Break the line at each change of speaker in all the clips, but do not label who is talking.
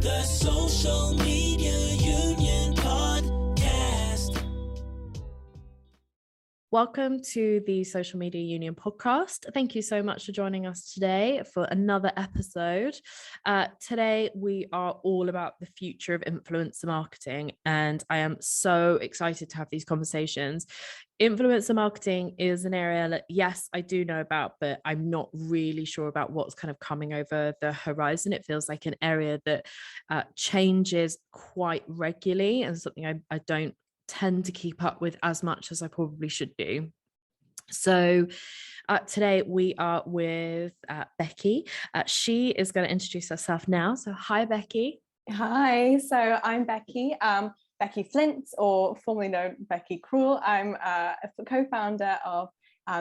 The Social Media Union Podcast.
Welcome to the Social Media Union podcast. Thank you so much for joining us today for another episode. Today, we are all about the future of influencer marketing, and I am so excited to have these conversations. Influencer marketing is an area that, yes, I do know about, but I'm not really sure about what's kind of coming over the horizon. It feels like an area that changes quite regularly and something I don't tend to keep up with as much as I probably should do. So today we are with Beckii. She is going to introduce herself now. So hi, Beckii.
Hi, so I'm Beckii, Beckii Flint, or formerly known Beckii Cruel. I'm a co-founder of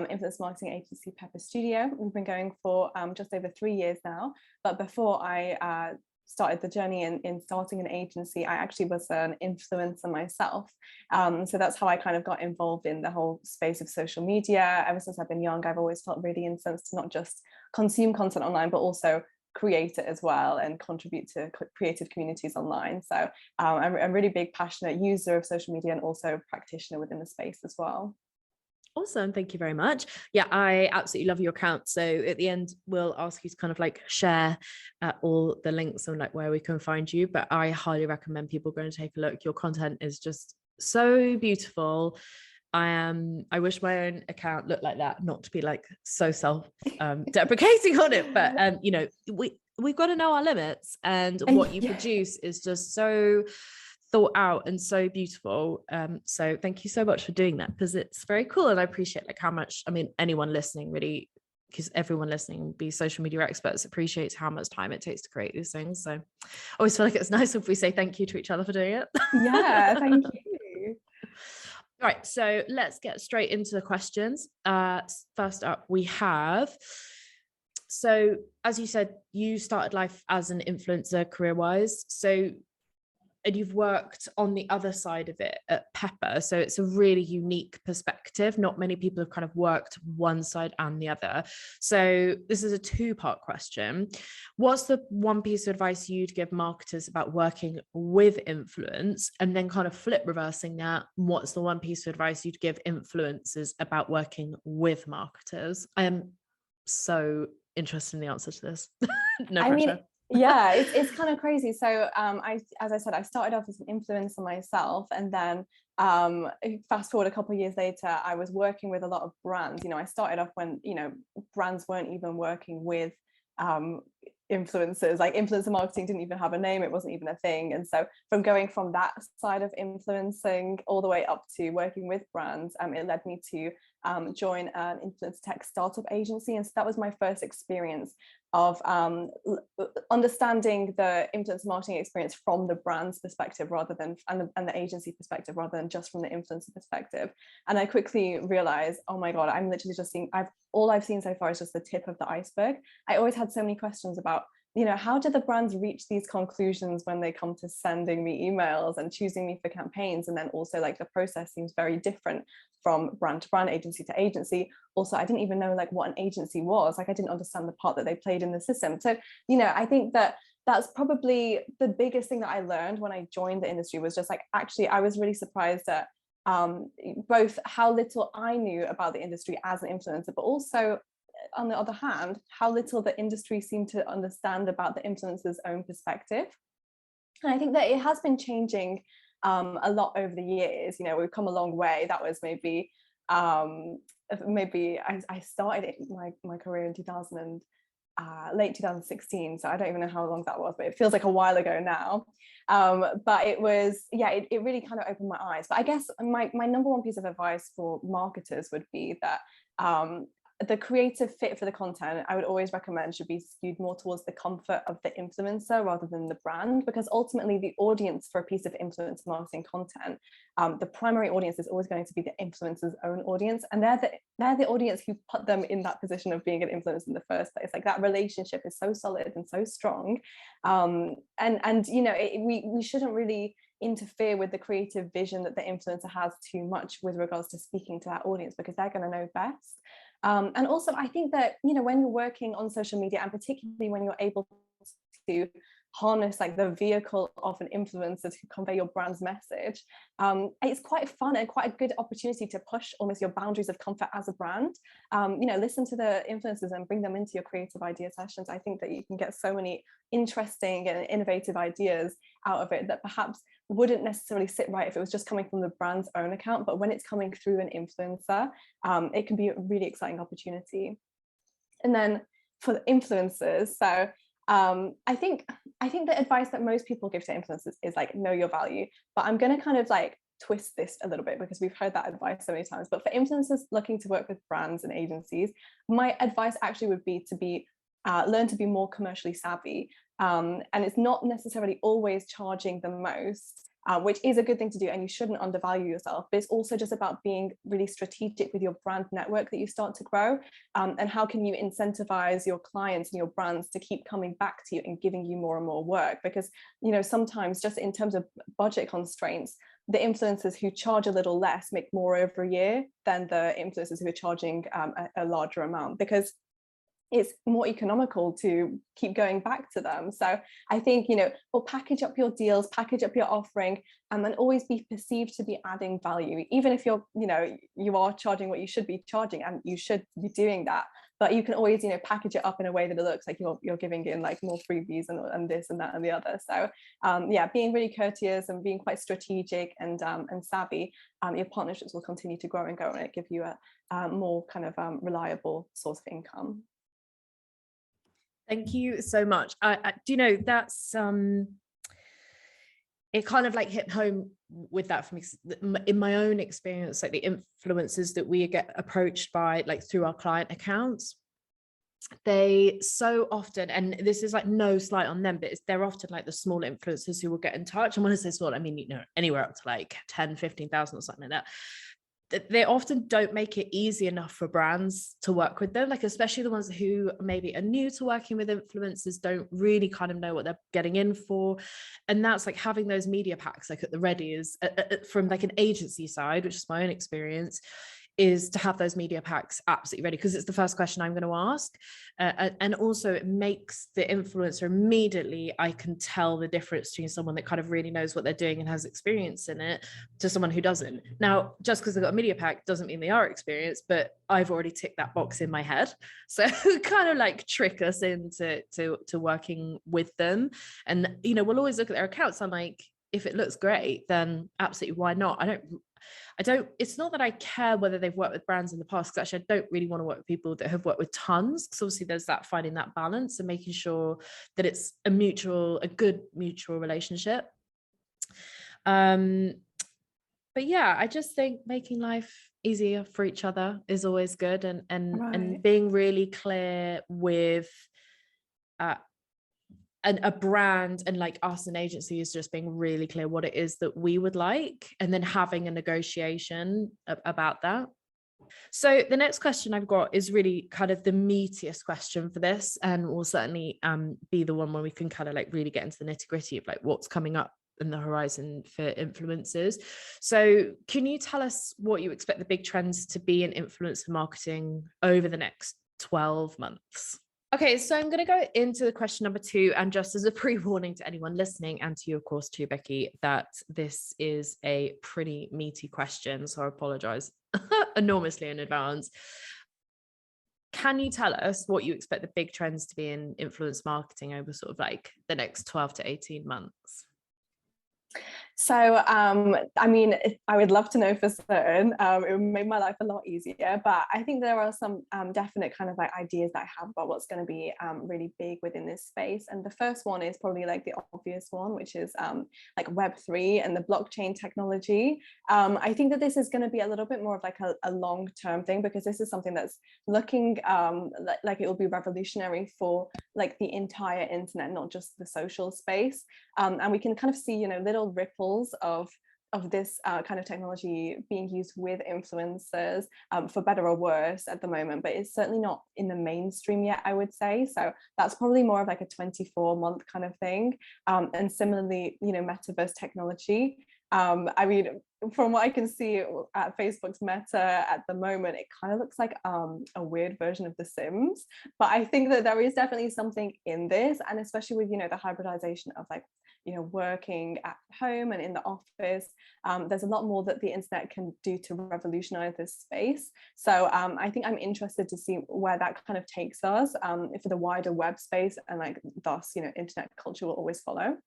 influence marketing agency Pepper Studio. We've been going for just over 3 years now. But before I started the journey in starting an agency, I actually was an influencer myself. So that's how I kind of got involved in the whole space of social media. Ever since I've been young, I've always felt really incensed to not just consume content online, but also create it as well and contribute to creative communities online. So I'm a really big, passionate user of social media and also practitioner within the space as well.
Awesome. Thank you very much. Yeah, I absolutely love your account. So at the end, we'll ask you to kind of like share all the links and like where we can find you. But I highly recommend people go and take a look. Your content is just so beautiful. I wish my own account looked like that, not to be like so self deprecating on it, but you know, we've got to know our limits, and what you produce is just so thought out and so beautiful. So thank you so much for doing that, because it's very cool, and I appreciate like how much, I mean, anyone listening really, because everyone listening, be social media experts, appreciates how much time it takes to create these things. So I always feel like it's nice if we say thank you to each other for doing it.
Yeah, thank you.
All right, so let's get straight into the questions. First up, we have, so as you said, you started life as an influencer career-wise. So, and you've worked on the other side of it at Pepper. So it's a really unique perspective. Not many people have kind of worked one side and the other. So this is a two-part question. What's the one piece of advice you'd give marketers about working with influence? And then kind of flip reversing that, what's the one piece of advice you'd give influencers about working with marketers? I am so interested in the answer to this. No pressure.
Yeah, it's kind of crazy. So as I said, I started off as an influencer myself, and then fast forward a couple of years later, I was working with a lot of brands. You know, I started off when, you know, brands weren't even working with influencers. Like, influencer marketing didn't even have a name, it wasn't even a thing. And so from going from that side of influencing all the way up to working with brands, it led me to join an influence tech startup agency. And so that was my first experience of understanding the influencer marketing experience from the brand's perspective rather than and the agency perspective rather than just from the influencer perspective. And I quickly realized, oh my god, I'm literally just seeing, all I've seen so far is just the tip of the iceberg. I always had so many questions about, you know, how do the brands reach these conclusions when they come to sending me emails and choosing me for campaigns? And then also, like, the process seems very different from brand to brand, agency to agency. Also, I didn't even know like what an agency was. Like, I didn't understand the part that they played in the system. So, you know, I think that that's probably the biggest thing that I learned when I joined the industry, was just like, actually, I was really surprised at both how little I knew about the industry as an influencer, but also, on the other hand, how little the industry seemed to understand about the influencer's own perspective. And I think that it has been changing a lot over the years. You know, we've come a long way. That was maybe I started my career in late 2016, so I don't even know how long that was, but it feels like a while ago now. But it was, yeah, it really kind of opened my eyes. But I guess my number one piece of advice for marketers would be that the creative fit for the content, I would always recommend, should be skewed more towards the comfort of the influencer rather than the brand, because ultimately the audience for a piece of influencer marketing content, the primary audience is always going to be the influencer's own audience, and they're the audience who put them in that position of being an influencer in the first place. Like, that relationship is so solid and so strong, and you know, we shouldn't really interfere with the creative vision that the influencer has too much with regards to speaking to that audience, because they're going to know best. And also, I think that, you know, when you're working on social media, and particularly when you're able to harness like the vehicle of an influencer to convey your brand's message, it's quite fun and quite a good opportunity to push almost your boundaries of comfort as a brand. Listen to the influencers and bring them into your creative idea sessions. I think that you can get so many interesting and innovative ideas out of it that perhaps wouldn't necessarily sit right if it was just coming from the brand's own account, but when it's coming through an influencer, it can be a really exciting opportunity. And then for the influencers, so I think the advice that most people give to influencers is like, know your value, but I'm going to kind of like twist this a little bit because we've heard that advice so many times. But for influencers looking to work with brands and agencies, my advice actually would be to learn to be more commercially savvy. And it's not necessarily always charging the most, which is a good thing to do, and you shouldn't undervalue yourself, but it's also just about being really strategic with your brand network that you start to grow, and how can you incentivize your clients and your brands to keep coming back to you and giving you more and more work. Because sometimes just in terms of budget constraints, the influencers who charge a little less make more over a year than the influencers who are charging a larger amount, because it's more economical to keep going back to them. So I think, package up your deals, package up your offering, and then always be perceived to be adding value, even if you are charging what you should be charging, and you should be doing that. But you can always, package it up in a way that it looks like you're giving in like more freebies and this and that and the other. So being really courteous and being quite strategic and savvy, your partnerships will continue to grow and go, and it give you a more kind of reliable source of income.
Thank you so much. That's it kind of like hit home with that for me in my own experience, like the influencers that we get approached by, like through our client accounts, they so often, and this is like no slight on them, but they're often like the small influencers who will get in touch. And when I say small, I mean, anywhere up to like 10, 15,000 or something like that. They often don't make it easy enough for brands to work with them, like especially the ones who maybe are new to working with influencers, don't really kind of know what they're getting in for. And that's like having those media packs like at the ready is from like an agency side, which is my own experience, is to have those media packs absolutely ready, because it's the first question I'm going to ask. And also it makes the influencer immediately, I can tell the difference between someone that kind of really knows what they're doing and has experience in it to someone who doesn't. Now, just because they've got a media pack doesn't mean they are experienced, but I've already ticked that box in my head. So kind of like trick us into working with them. And, we'll always look at their accounts. I'm like, if it looks great, then absolutely, why not? I don't, it's not that I care whether they've worked with brands in the past, because actually I don't really want to work with people that have worked with tons, because obviously there's that finding that balance and making sure that it's a good mutual relationship. But yeah, I just think making life easier for each other is always good, and being really clear with a brand, and like us, an agency, is just being really clear what it is that we would like, and then having a negotiation about that. So the next question I've got is really kind of the meatiest question for this, and will certainly be the one where we can kind of like really get into the nitty-gritty of like what's coming up in the horizon for influencers. So can you tell us what you expect the big trends to be in influencer marketing over the next 12 months? Okay, so I'm going to go into the question number 2, and just as a pre-warning to anyone listening, and to you, of course, too, Beckii, that this is a pretty meaty question, so I apologize enormously in advance. Can you tell us what you expect the big trends to be in influence marketing over sort of like the next 12 to 18 months?
So, I mean, I would love to know for certain. It would make my life a lot easier, but I think there are some definite kind of like ideas that I have about what's going to be really big within this space. And the first one is probably like the obvious one, which is like Web3 and the blockchain technology. I think that this is going to be a little bit more of like a long-term thing, because this is something that's looking like it will be revolutionary for like the entire internet, not just the social space. And we can kind of see, little ripples of this kind of technology being used with influencers, for better or worse at the moment, but it's certainly not in the mainstream yet, I would say. So that's probably more of like a 24-month kind of thing. And similarly, metaverse technology. I mean, from what I can see at Facebook's Meta at the moment, it kind of looks like a weird version of The Sims. But I think that there is definitely something in this, and especially with, you know, the hybridization of like, you know, working at home and in the office, there's a lot more that the internet can do to revolutionize this space. So I think I'm interested to see where that kind of takes us for the wider web space, and like thus, you know, internet culture will always follow.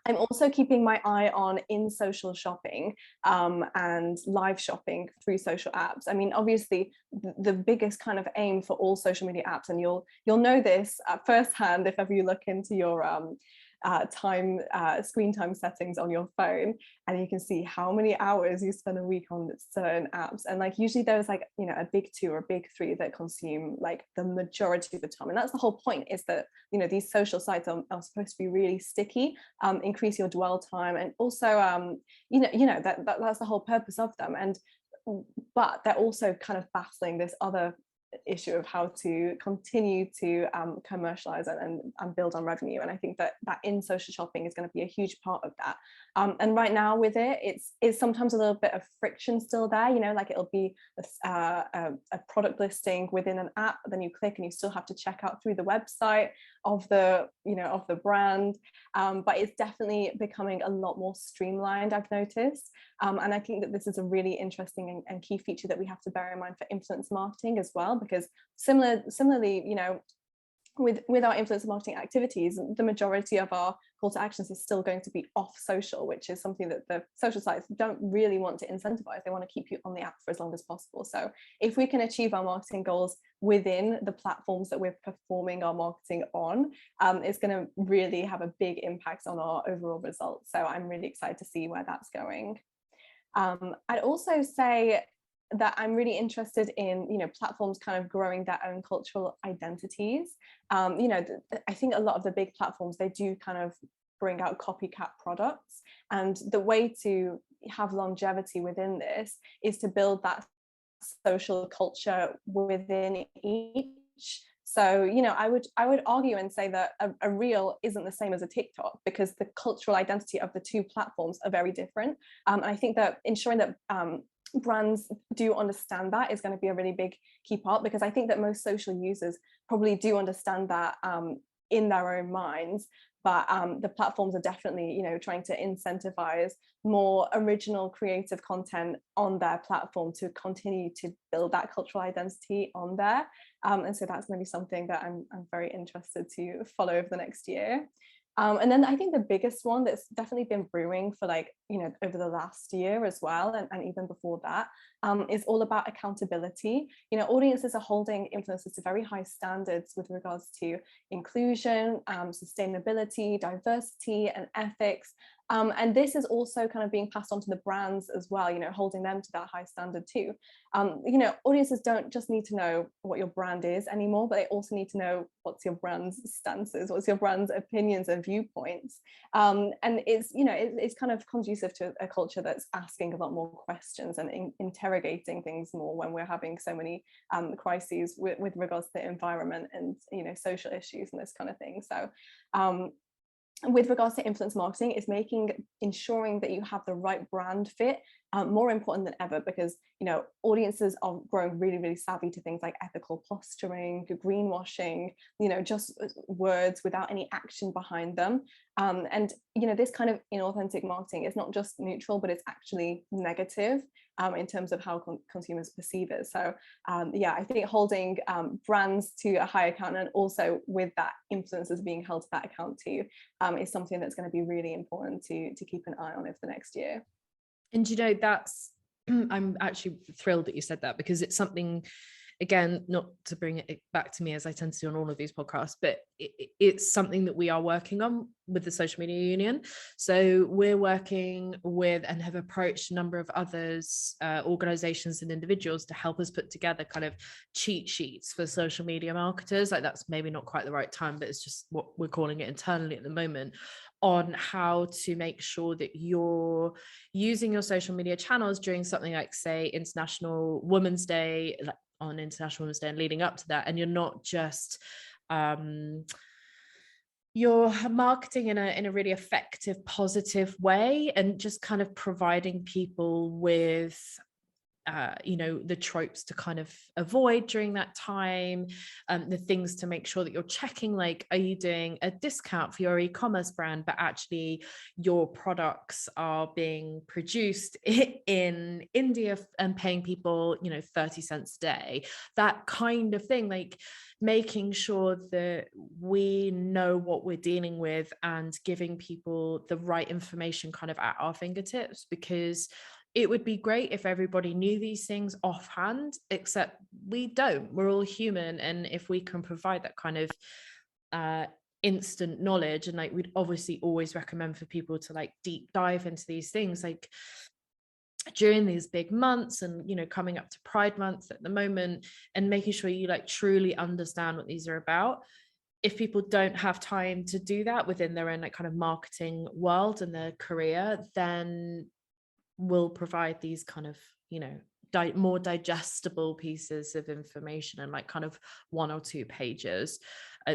I'm also keeping my eye on in social shopping and live shopping through social apps. I mean, obviously, the biggest kind of aim for all social media apps, and you'll know this firsthand if ever you look into your screen time settings on your phone, and you can see how many hours you spend a week on certain apps. And like usually there's like, you know, a big two or a big three that consume like the majority of the time. And that's the whole point, is that, you know, these social sites are supposed to be really sticky, increase your dwell time, and also that's the whole purpose of them. And but they're also kind of battling this other issue of how to continue to commercialize and build on revenue. And I think that in social shopping is going to be a huge part of that. And right now with it's sometimes a little bit of friction still there, you know, like it'll be a product listing within an app, then you click and you still have to check out through the website of the, you know, of the brand. But it's definitely becoming a lot more streamlined, I've noticed. And I think that this is a really interesting and key feature that we have to bear in mind for influence marketing as well, because similarly, you know, with our influencer marketing activities, the majority of our call to actions is still going to be off social, which is something that the social sites don't really want to incentivize. They want to keep you on the app for as long as possible. So if we can achieve our marketing goals within the platforms that we're performing our marketing on, it's going to really have a big impact on our overall results. So I'm really excited to see where that's going. I'd also say that I'm really interested in, you know, platforms kind of growing their own cultural identities. You know, I think a lot of the big platforms, they do kind of bring out copycat products, and the way to have longevity within this is to build that social culture within each. So, you know, I would argue and say that a reel isn't the same as a TikTok, because the cultural identity of the two platforms are very different. And I think that ensuring that brands do understand that is going to be a really big key part, because I think that most social users probably do understand that in their own minds, but the platforms are definitely, you know, trying to incentivize more original creative content on their platform to continue to build that cultural identity on there. And so that's going to be something that I'm very interested to follow over the next year. And then I think the biggest one that's definitely been brewing for, like, you know, over the last year as well, and even before that, is all about accountability. You know, audiences are holding influencers to very high standards with regards to inclusion, sustainability, diversity, and ethics. And this is also kind of being passed on to the brands as well, you know, holding them to that high standard too. You know, audiences don't just need to know what your brand is anymore, but they also need to know what's your brand's stances, what's your brand's opinions and viewpoints. And it's, you know, it's kind of conducive to a culture that's asking a lot more questions and interrogating things more when we're having so many crises with regards to the environment and, you know, social issues and this kind of thing. So with regards to influence marketing, is ensuring that you have the right brand fit more important than ever, because, you know, audiences are growing really, really savvy to things like ethical posturing, greenwashing, you know, just words without any action behind them. And, you know, this kind of inauthentic marketing is not just neutral, but it's actually negative in terms of how consumers perceive it. So yeah, I think holding brands to a high account, and also with that influencers being held to that account too, is something that's going to be really important to keep an eye on over the next year.
And, you know, that's, I'm actually thrilled that you said that, because it's something, again, not to bring it back to me as I tend to do on all of these podcasts, but it's something that we are working on with the Social Media Union. So we're working with and have approached a number of others, organizations and individuals, to help us put together kind of cheat sheets for social media marketers. Like, that's maybe not quite the right time, but it's just what we're calling it internally at the moment, on how to make sure that you're using your social media channels during something like, say, International Women's Day, like on International Women's Day and leading up to that, and you're not just you're marketing in a really effective, positive way, and just kind of providing people with the tropes to kind of avoid during that time, the things to make sure that you're checking, like, are you doing a discount for your e-commerce brand, but actually your products are being produced in India and paying people 30 cents a day, that kind of thing, like making sure that we know what we're dealing with and giving people the right information kind of at our fingertips, because it would be great if everybody knew these things offhand, except we don't. We're all human. And if we can provide that kind of instant knowledge, and like, we'd obviously always recommend for people to like deep dive into these things, like during these big months, and coming up to Pride Month at the moment, and making sure you like truly understand what these are about. If people don't have time to do that within their own like kind of marketing world and their career, then will provide these kind of more digestible pieces of information in like kind of 1 or 2 pages.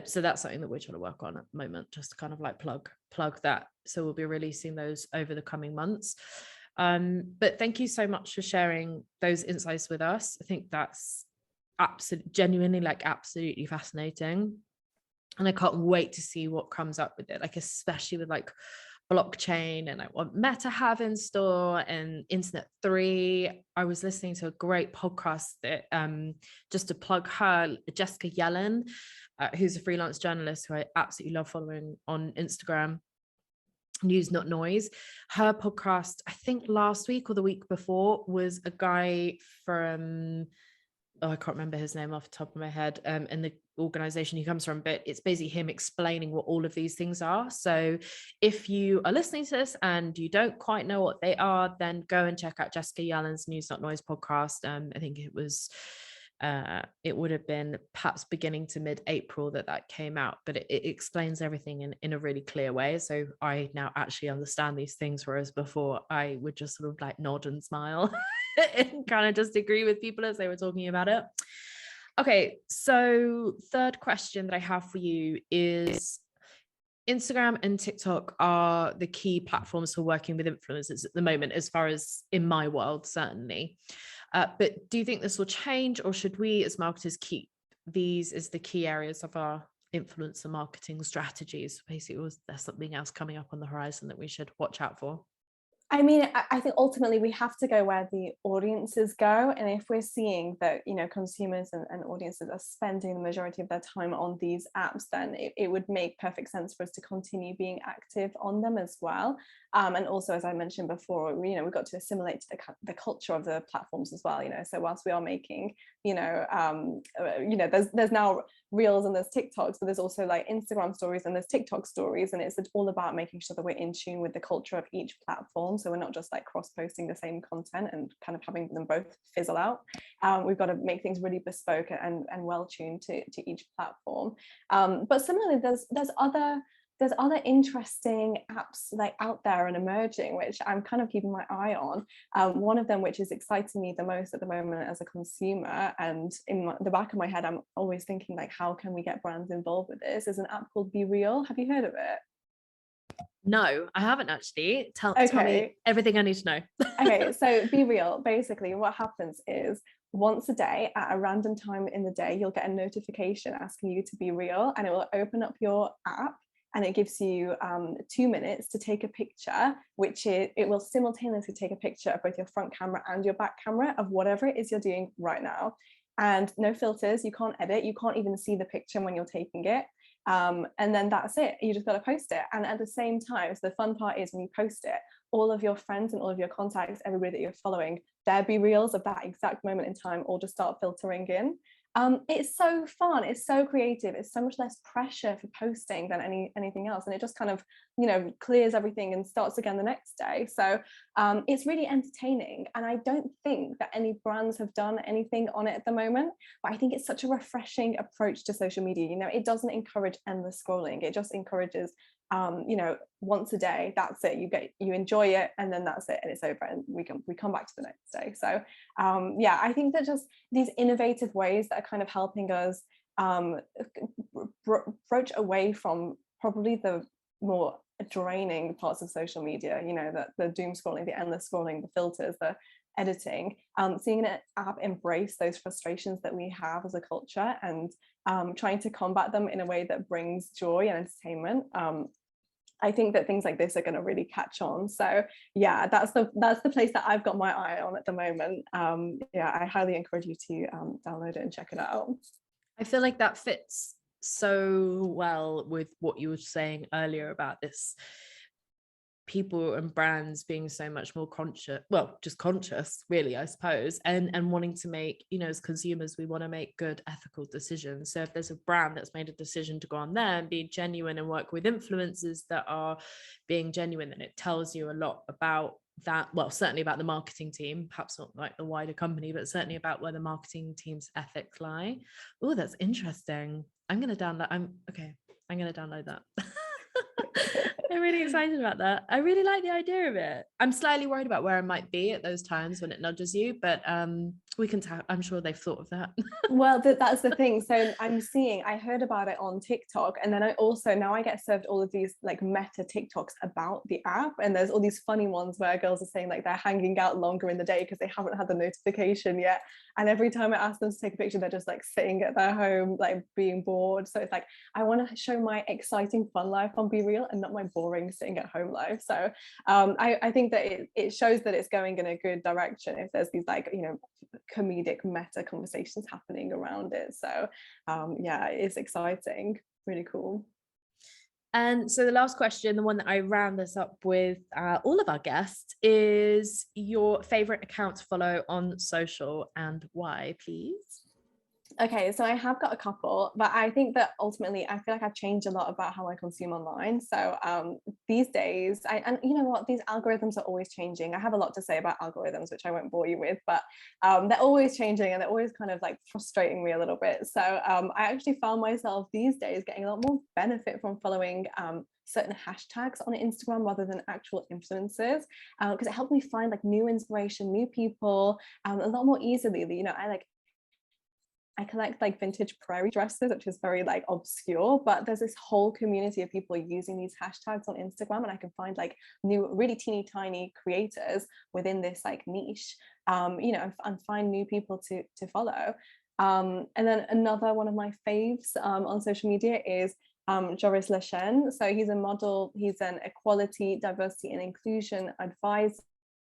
So that's something that we're trying to work on at the moment, just to kind of like plug that. So we'll be releasing those over the coming months. But thank you so much for sharing those insights with us. I think that's absolutely fascinating, and I can't wait to see what comes up with it, like especially with like blockchain and like what Meta have in store and Internet 3. I was listening to a great podcast that just to plug her, Jessica Yellen, who's a freelance journalist who I absolutely love following on Instagram, News Not Noise. Her podcast, I think last week or the week before, was a guy from I can't remember his name off the top of my head, and the organization he comes from, but it's basically him explaining what all of these things are. So if you are listening to this and you don't quite know what they are, then go and check out Jessica Yellen's News Not Noise podcast. I think it would have been perhaps beginning to mid-April that came out, but it explains everything in a really clear way. So I now actually understand these things, whereas before I would just sort of like nod and smile and kind of just agree with people as they were talking about it. Okay, so third question that I have for you is, Instagram and TikTok are the key platforms for working with influencers at the moment, as far as in my world, certainly. But do you think this will change, or should we as marketers keep these as the key areas of our influencer marketing strategies? Basically, was there something else coming up on the horizon that we should watch out for?
I mean, I think ultimately we have to go where the audiences go. And if we're seeing that, consumers and audiences are spending the majority of their time on these apps, then it would make perfect sense for us to continue being active on them as well. And also, as I mentioned before, we've got to assimilate to the culture of the platforms as well. So whilst we are making, there's now Reels and there's TikToks, but there's also like Instagram stories and there's TikTok stories, and it's all about making sure that we're in tune with the culture of each platform. So we're not just like cross-posting the same content and kind of having them both fizzle out. We've got to make things really bespoke and well tuned to each platform. But similarly, there's other interesting apps like out there and emerging, which I'm kind of keeping my eye on. One of them, which is exciting me the most at the moment as a consumer, and in the back of my head, I'm always thinking like, how can we get brands involved with this, is an app called Be Real. Have you heard of it?
No, I haven't actually. Tell me everything I need to know.
Okay, so Be Real, basically what happens is once a day at a random time in the day, you'll get a notification asking you to be real, and it will open up your app, and it gives you 2 minutes to take a picture, which it will simultaneously take a picture of both your front camera and your back camera of whatever it is you're doing right now. And no filters, you can't edit, you can't even see the picture when you're taking it. And then that's it, you just got to post it. And at the same time, so the fun part is when you post it, all of your friends and all of your contacts, everybody that you're following, their Be Reals of that exact moment in time all just start filtering in. It's so fun, it's so creative, it's so much less pressure for posting than anything else, and it just kind of clears everything and starts again the next day. So it's really entertaining, and I don't think that any brands have done anything on it at the moment, but I think it's such a refreshing approach to social media. It doesn't encourage endless scrolling, it just encourages once a day, that's it, you enjoy it, and then that's it, and it's over, and we come back to the next day. So yeah, I think that just these innovative ways that are kind of helping us broach away from probably the more draining parts of social media, you know, the doom scrolling, the endless scrolling, the filters, the editing, seeing an app embrace those frustrations that we have as a culture, and trying to combat them in a way that brings joy and entertainment. I think that things like this are going to really catch on. So yeah, that's the place that I've got my eye on at the moment. Yeah, I highly encourage you to download it and check it out.
I feel like that fits so well with what you were saying earlier about this, people and brands being so much more conscious, well, just conscious really, I suppose, and wanting to make, you know, as consumers, we want to make good ethical decisions. So if there's a brand that's made a decision to go on there and be genuine and work with influencers that are being genuine, then it tells you a lot about that. Well, certainly about the marketing team, perhaps not like the wider company, but certainly about where the marketing team's ethics lie. Oh, that's interesting. I'm going to download that. I'm really excited about that. I really like the idea of it. I'm slightly worried about where I might be at those times when it nudges you, but we can I'm sure they've thought of that.
Well, that's the thing. So I heard about it on TikTok, and then now I get served all of these like meta TikToks about the app, and there's all these funny ones where girls are saying like they're hanging out longer in the day because they haven't had the notification yet, and every time I ask them to take a picture, they're just like sitting at their home like being bored. So it's like I want to show my exciting fun life on Be Real and not my boring sitting at home life. So I think that it shows that it's going in a good direction if there's these like, you know, comedic meta conversations happening around it. So yeah, it's exciting, really cool.
And so the last question, the one that I round this up with all of our guests, is your favorite account to follow on social and why, please?
Okay, so I have got a couple, but I think that ultimately I feel like I've changed a lot about how I consume online. So these days, and you know what, these algorithms are always changing. I have a lot to say about algorithms, which I won't bore you with, but they're always changing and they're always kind of like frustrating me a little bit. So I actually found myself these days getting a lot more benefit from following certain hashtags on Instagram rather than actual influencers, because it helped me find like new inspiration, new people a lot more easily. You know, I collect like vintage prairie dresses, which is very like obscure, but there's this whole community of people using these hashtags on Instagram, and I can find like new, really teeny tiny creators within this like niche, you know, and find new people to follow. And then another one of my faves on social media is Joris Lechen. So he's a model, he's an equality, diversity and inclusion advisor,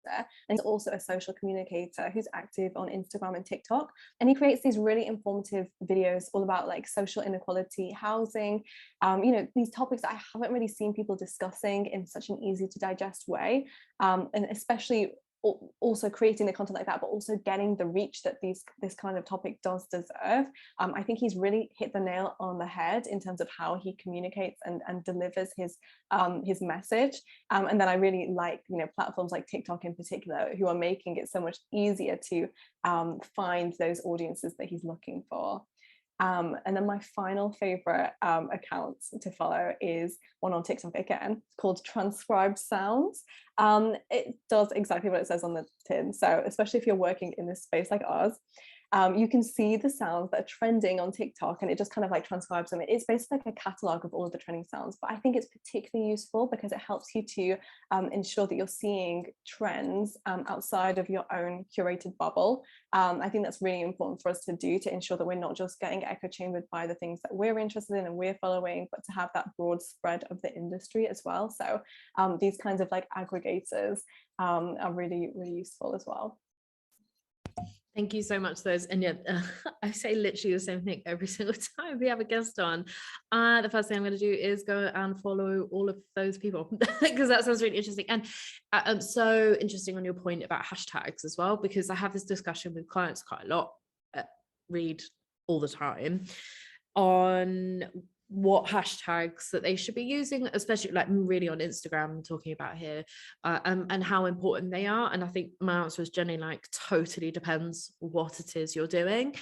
and he's also a social communicator who's active on Instagram and TikTok, and he creates these really informative videos all about like social inequality, housing, you know, these topics that I haven't really seen people discussing in such an easy to digest way, and especially also creating the content like that, but also getting the reach that this kind of topic does deserve. I think he's really hit the nail on the head in terms of how he communicates and delivers his message. And then I really like, you know, platforms like TikTok in particular, who are making it so much easier to find those audiences that he's looking for. And then my final favorite account to follow is one on TikTok again, called Transcribed Sounds. It does exactly what it says on the tin. So especially if you're working in this space like ours, you can see the sounds that are trending on TikTok, and it just kind of like transcribes them. It's basically like a catalog of all of the trending sounds, but I think it's particularly useful because it helps you to ensure that you're seeing trends outside of your own curated bubble. I think that's really important for us to do, to ensure that we're not just getting echo chambered by the things that we're interested in and we're following, but to have that broad spread of the industry as well. So these kinds of like aggregators are really, really useful as well.
Thank you so much, those. And yeah, I say literally the same thing every single time we have a guest on. The first thing I'm going to do is go and follow all of those people because that sounds really interesting. And so interesting on your point about hashtags as well, because I have this discussion with clients quite a lot, read all the time, on what hashtags that they should be using, especially like really on Instagram, talking about here, and how important they are. And I think my answer is generally like totally depends what it is you're doing,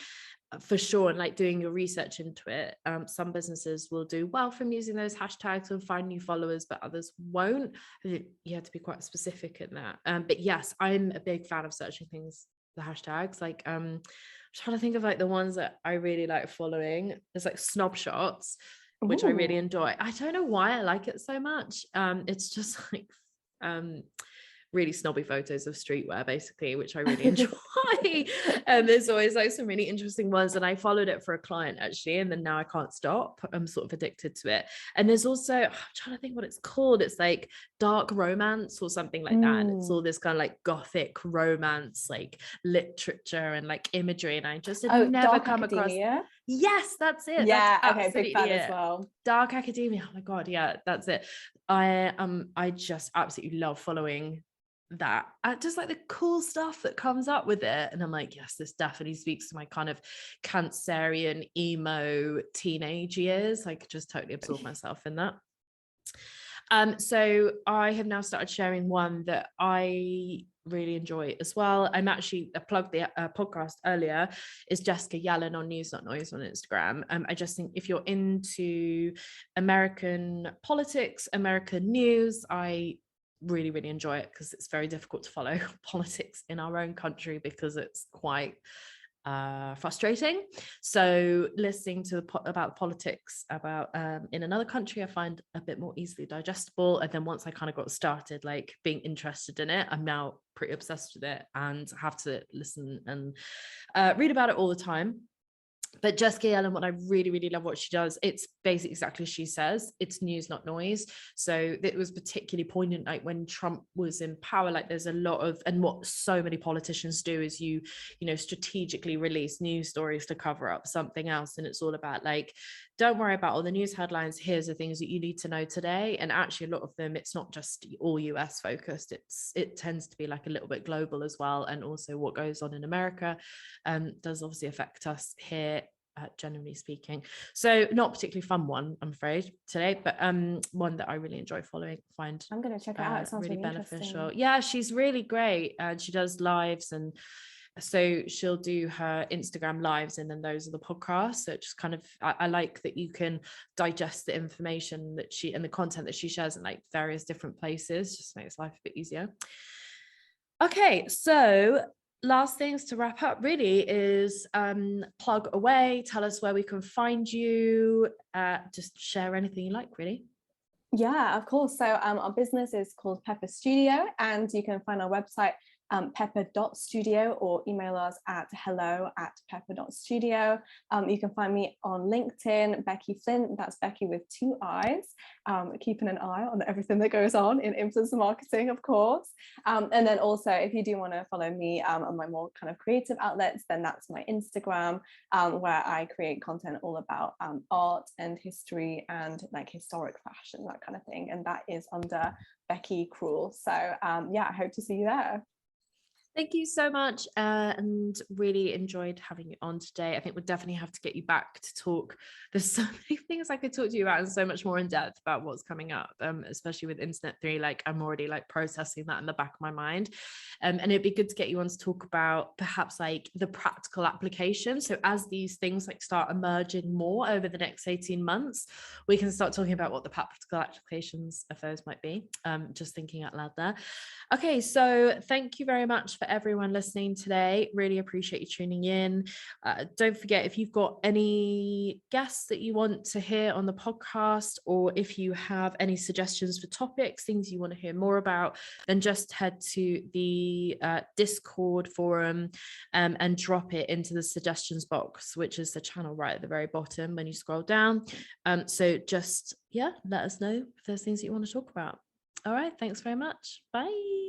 for sure. And like doing your research into it, some businesses will do well from using those hashtags and find new followers, but others won't. You have to be quite specific in that. But yes, I'm a big fan of searching things, the hashtags. Like I'm trying to think of like the ones that I really like following. There's like snob shots. which I really
Ooh.
enjoy. I don't know why I like it so much. It's just like really snobby photos of streetwear, basically, which I really enjoy. And there's always like some really interesting ones, and I followed it for a client actually, and then now I can't stop. I'm sort of addicted to it. And there's also, I'm trying to think what it's called, it's like dark romance or something like that, and it's all this kind of like gothic romance, like literature and like imagery, and I just had never
Dark
come across.
academia.
Yes, that's it.
Yeah,
That's
okay, big fan
absolutely
as
it.
well.
Dark academia. Oh my god, yeah, that's it. I just absolutely love following that. I just like the cool stuff that comes up with it, and I'm like, yes, this definitely speaks to my kind of Cancerian emo teenage years. I could just totally absorb myself in that. So I have now started sharing one that I really enjoy as well. I'm actually, I plugged the podcast earlier, is Jessica Yellen on News Not Noise on Instagram. I just think if you're into American politics, American news, I really enjoy it, because it's very difficult to follow politics in our own country because it's quite frustrating. So listening to about politics about in another country, I find a bit more easily digestible. And then once I kind of got started like being interested in it, I'm now pretty obsessed with it and have to listen and read about it all the time. But Jessica Yellen, what I really love what she does, it's basically exactly as she says, it's news, not noise. So it was particularly poignant, like when Trump was in power, like there's a lot of, and what so many politicians do is you know, strategically release news stories to cover up something else. And it's all about like, don't worry about all the news headlines. Here's the things that you need to know today. And actually a lot of them, it's not just all US focused. It tends to be like a little bit global as well. And also what goes on in America does obviously affect us here, generally speaking. So not particularly fun one, I'm afraid, today, but one that I really enjoy following. I'm
gonna check it out. It sounds really
beneficial.
interesting.
Yeah, she's really great, and she does lives, and so she'll do her Instagram lives, and then those are the podcasts. So it just kind of, I like that you can digest the information that she and the content that she shares in like various different places. Just makes life a bit easier. Okay, so last things to wrap up really is plug away, tell us where we can find you, just share anything you like, really.
Yeah, of course. So our business is called Pepper Studio, and you can find our website pepper.studio, or email us at hello@pepper.studio. You can find me on LinkedIn, Beckii Flint. That's Beckii with 2 I's. Keeping an eye on everything that goes on in influencer marketing, of course. And then also, if you do want to follow me on my more kind of creative outlets, then that's my Instagram, where I create content all about art and history and like historic fashion, that kind of thing. And that is under Beckii Cruel. So yeah, I hope to see you there.
Thank you so much, and really enjoyed having you on today. I think we'll definitely have to get you back to talk. There's so many things I could talk to you about and so much more in depth about what's coming up, especially with Internet 3. Like I'm already like processing that in the back of my mind. And it'd be good to get you on to talk about perhaps like the practical application. So as these things like start emerging more over the next 18 months, we can start talking about what the practical applications of those might be. Just thinking out loud there. Okay, so thank you very much for everyone listening today. Really appreciate you tuning in. Don't forget, if you've got any guests that you want to hear on the podcast, or if you have any suggestions for topics, things you want to hear more about, then just head to the Discord forum and drop it into the suggestions box, which is the channel right at the very bottom when you scroll down. So just, yeah, let us know if there's things that you want to talk about. All right, thanks very much. Bye.